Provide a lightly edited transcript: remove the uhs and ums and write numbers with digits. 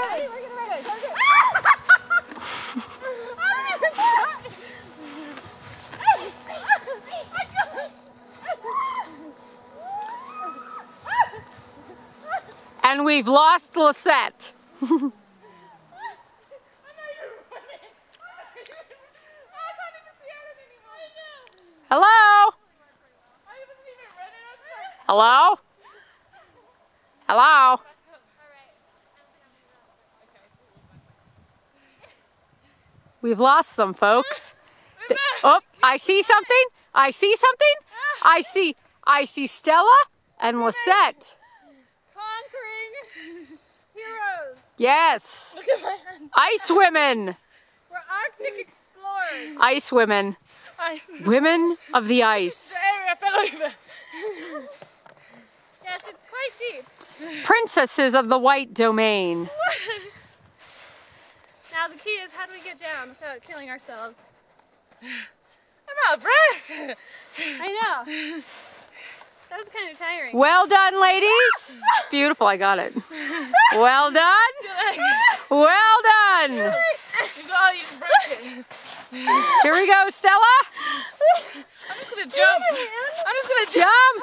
Ready? We're gonna ride it. Go, go. And we've lost Lisette. Hello? Hello? Hello? We've lost them, folks. Oh, I see something. I see something. I see Stella and Lisette. Conquering heroes. Yes. Look at my hand. Ice women. We're Arctic explorers. Ice women. Women of the ice. I fell over. Yes, it's quite deep. Princesses of the White Domain. What? Now the key is, how do we get down without killing ourselves? I'm out of breath. I know. That was kind of tiring. Well done, ladies. Beautiful, I got it. Well done. Well done. You just broke it. Here we go, Stella. I'm just gonna jump. I'm just gonna jump. Jump.